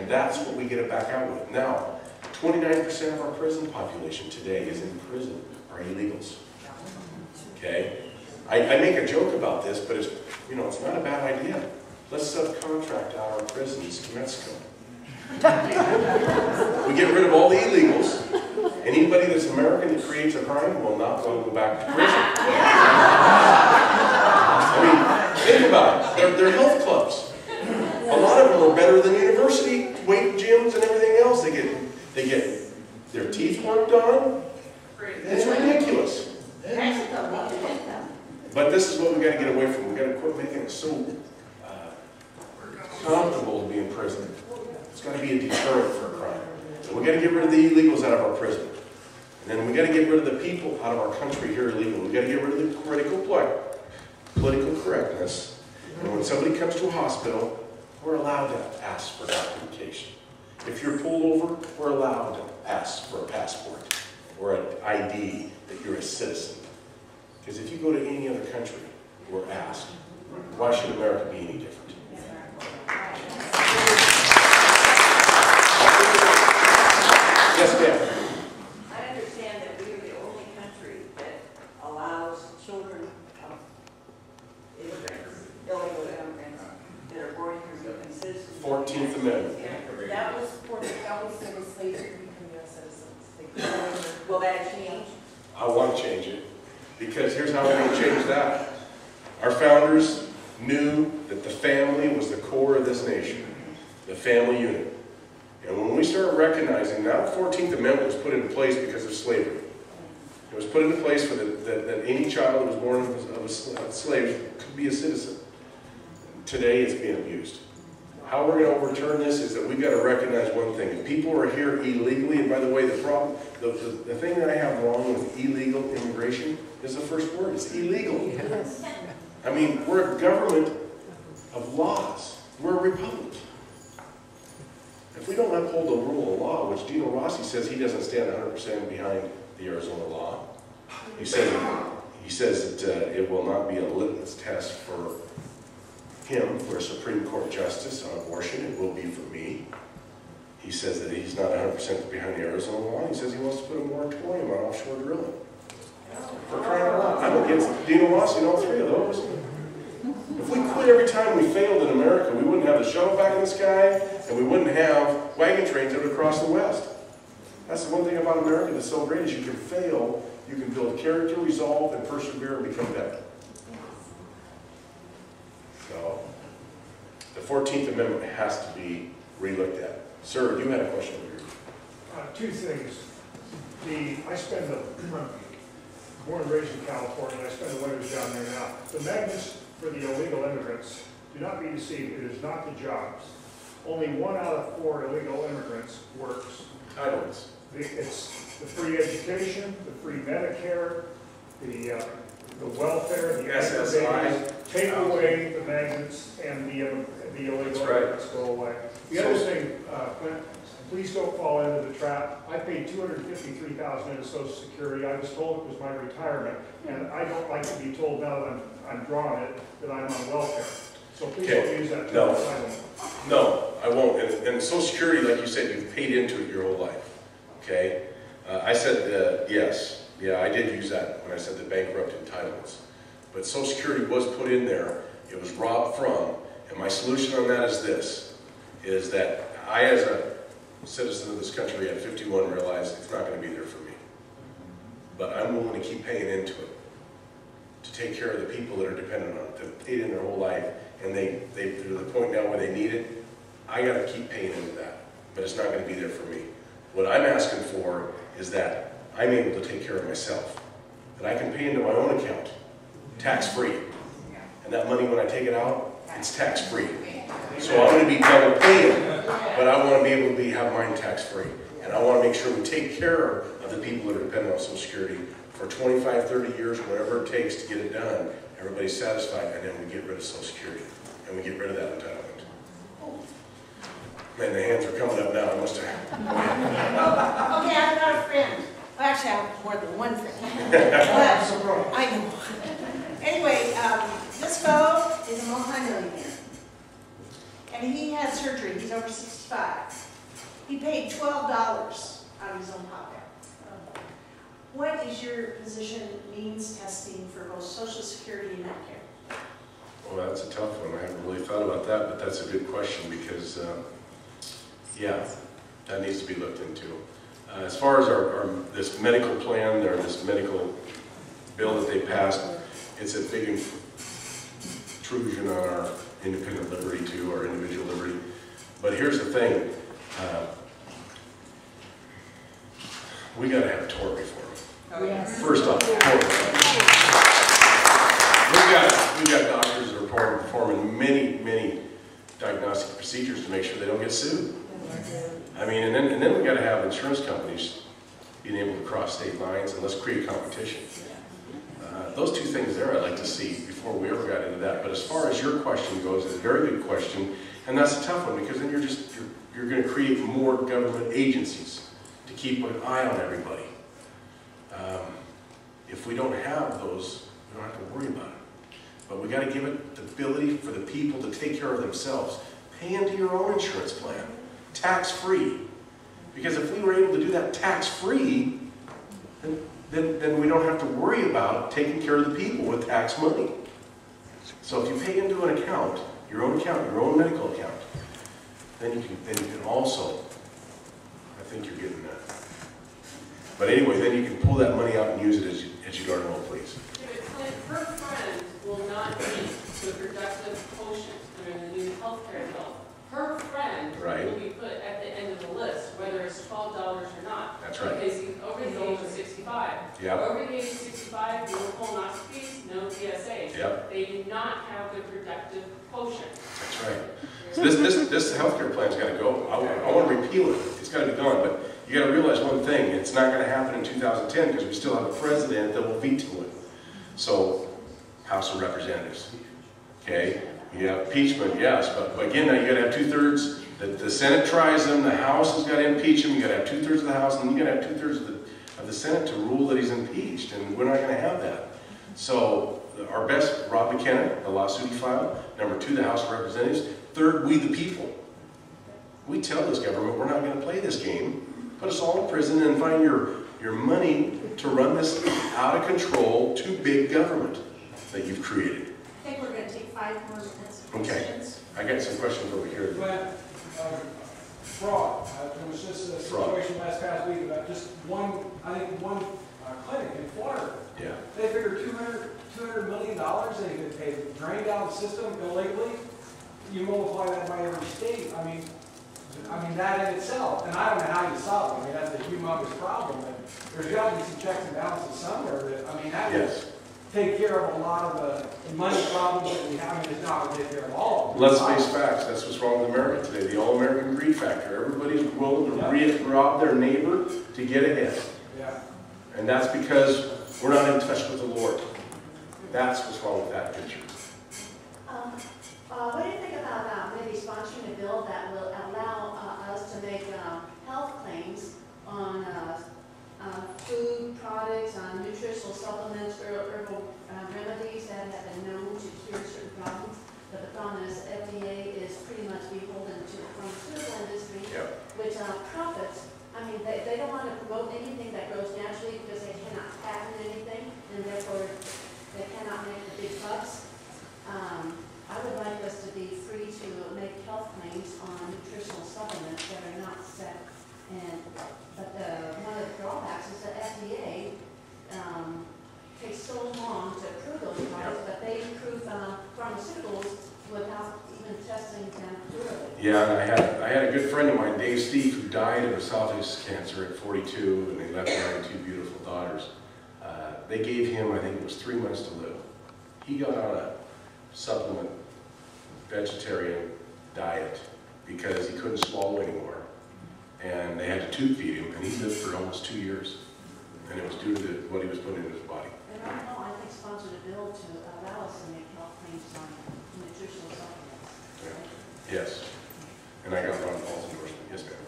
And that's what we get it back out with. Now, 29% of our prison population today is in prison, are illegals. Okay? I make a joke about this, but it's, you know, it's not a bad idea. Let's subcontract out our prisons to Mexico. We get rid of all the illegals, and anybody that's American that creates a crime will not want to go back to prison. I mean, think about it. They're health clubs. A lot of them are better than university weight gyms and everything else. They get their teeth worked on. It's ridiculous. But this is what we got to get away from. We got to quit making it so comfortable to be in prison. It's got to be a deterrent for a crime. So we got to get rid of the illegals out of our prison. And then we got to get rid of the people out of our country here illegally. We got to get rid of the political correctness. And when somebody comes to a hospital, we're allowed to ask for documentation. If you're pulled over, we're allowed to ask for a passport or an ID that you're a citizen. Because if you go to any other country, we're asked. Why should America be any different? Yes, ma'am. I understand that we are the only country that allows children of immigrants, illegal immigrants, that are born here become citizens. 14th Amendment. That was so the slaves could become U.S. citizens. Will that change? I want to change it. Because here's how we're going to change that. Our founders knew that the family was the core of this nation. The family unit. And when we start recognizing, now the 14th Amendment was put into place because of slavery. It was put into place for that any child that was born of a slave could be a citizen. Today it's being abused. How we're going to overturn this is that we've got to recognize one thing. If people are here illegally, and by the way, the problem, the thing that I have wrong with illegal immigration is the first word. It's illegal. Yes. I mean, we're a government of laws. We're a republic. If we don't uphold the rule of law, which Dino Rossi says he doesn't stand 100% behind the Arizona law, he says that it will not be a litmus test for him for a Supreme Court justice on abortion. It will be for me. He says that he's not 100% behind the Arizona law. He says he wants to put a moratorium on offshore drilling. For crying out loud. I'm against Dino Rossi and all three of those. If we quit every time we failed in America, we wouldn't have the shuttle back in the sky, and we wouldn't have wagon trains that would cross the West. That's the one thing about America that's so great is you can fail, you can build character, resolve, and persevere and become better. So, the 14th Amendment has to be re-looked at. Sir, you had a question over here. Two things. Born and raised in California, I spend the winters down there now. The magnets for the illegal immigrants, do not be deceived, it is not the jobs. Only 1 out of 4 illegal immigrants works. Entitlements. It's the free education, the free Medicare, the welfare, the SSI. Take away the magnets and the illegal immigrants go away. The other thing, Clint, please don't fall into the trap. I paid $253,000 into Social Security. I was told it was my retirement, and I don't like to be told now that I'm drawing it that I'm on welfare. So please don't use that term. No, I won't. And Social Security, like you said, you've paid into it your whole life. Okay? I said yes. Yeah, I did use that when I said the bankrupt entitlements. But Social Security was put in there. It was robbed from. And my solution on that is this, is that I, as a citizen of this country at 51, realized it's not going to be there for me. But I'm willing to keep paying into it to take care of the people that are dependent on it. They've paid in their whole life, and they're to the point now where they need it. I got to keep paying into that, but it's not going to be there for me. What I'm asking for is that I'm able to take care of myself, that I can pay into my own account, tax-free. And that money, when I take it out, it's tax-free. So I'm going to be double paying, but I want to be able to have mine tax-free. And I want to make sure we take care of the people that are dependent on Social Security for 25, 30 years, whatever it takes to get it done. Everybody's satisfied, and then we get rid of Social Security, and we get rid of that entitlement. Man, the hands are coming up now. I must have. Okay, I've got a friend. Well, actually, I have more than one friend. But, I know. Anyway, this fellow is a multi-millionaire. and he had surgery, he's over 65. He paid $12 out of his own pocket. What is your position means testing for both Social Security and Medicare? Well, that's a tough one. I haven't really thought about that, but that's a good question because, yeah, that needs to be looked into. As far as this medical plan or this medical bill that they passed, it's a big intrusion on our independent liberty too, our individual liberty. But here's the thing. We got to have tort reform. Yes. First off, tort reform. We've got doctors that are performing many diagnostic procedures to make sure they don't get sued. I mean, and then we got to have insurance companies being able to cross state lines, and let's create competition. Those two things there I'd like to see before we ever got into that. But as far as your question goes, it's a very good question, and that's a tough one because then you're going to create more government agencies to keep an eye on everybody. If we don't have those, we don't have to worry about it. But we got to give it the ability for the people to take care of themselves. Pay into your own insurance plan, tax-free. Because if we were able to do that tax-free, then we don't have to worry about taking care of the people with tax money. So if you pay into an account, your own medical account, then you can also, I think you're getting that. But anyway, then you can pull that money out and use it as you darn well please. Clint, her friend will not meet the productive quotient under the new health care bill. Her friend will be put at the end of the list, whether it's $12 or not. That's right. Because he's over the age of 65. Yep. Over the age of 65, no colonoscopies, no TSAs. Yep. They do not have the productive quotient. That's right. So this healthcare plan's got to go. I want to repeal it. It's got to be gone. But you got to realize one thing: it's not going to happen in 2010 because we still have a president that will veto it. So, House of Representatives. Okay. You have impeachment, yes, but again, now you got to have 2/3. The Senate tries them. The House has got to impeach him. You got to have 2/3 of the House, and then you got to have 2/3 of the Senate to rule that he's impeached, and we're not going to have that. So, our best, Rob McKenna, the lawsuit he filed. Number 2, the House of Representatives. 3rd, we the people. We tell this government we're not going to play this game. Put us all in prison and find your money to run this out of control, too big government that you've created. I think we're going to take 5 more minutes of Okay. questions. I got some questions over here. Clint, fraud. There was just a situation last past week about just one clinic in Florida. Yeah. They figured $200 million they could pay, drained out the system illegally. You multiply that by every state. I mean that in itself, and I don't know how you solve it. I mean, that's a humongous problem. And there's got to be some checks and balances somewhere. That would take care of a lot of the money problems that we have. I mean, it's not going to take care of all of them. Let's face facts. That's what's wrong with America today. The all-American greed factor. Everybody's willing to rob their neighbor to get ahead. Yeah. And that's because we're not in touch with the Lord. That's what's wrong with that picture. What do you think about maybe sponsoring a bill that will allow us to make health claims on food products, on nutritional supplements, herbal remedies that have been known to cure certain problems? But the problem is FDA is pretty much beholden to the pharmaceutical industry, which profits. I mean, they don't want to promote anything that grows naturally because they cannot patent anything, and therefore they cannot make the big bucks. I would like us to be free to make health claims on nutritional supplements that are not set. But one of the drawbacks is that FDA takes so long to approve those products, but they approve pharmaceuticals without even testing them thoroughly. Yeah, and I had a good friend of mine, Dave Steve, who died of esophagus cancer at 42, and they left behind 2 beautiful daughters. They gave him, I think it was 3 months to live. He got on a supplement vegetarian diet because he couldn't swallow anymore, and they had to tube feed him, and he lived for almost 2 years, and it was due to what he was putting in his body. And I don't know, I think sponsored a bill to allow us to make health claims on nutritional supplements. Yeah. Yes, and I got Ron Paul's endorsement. Yes, ma'am.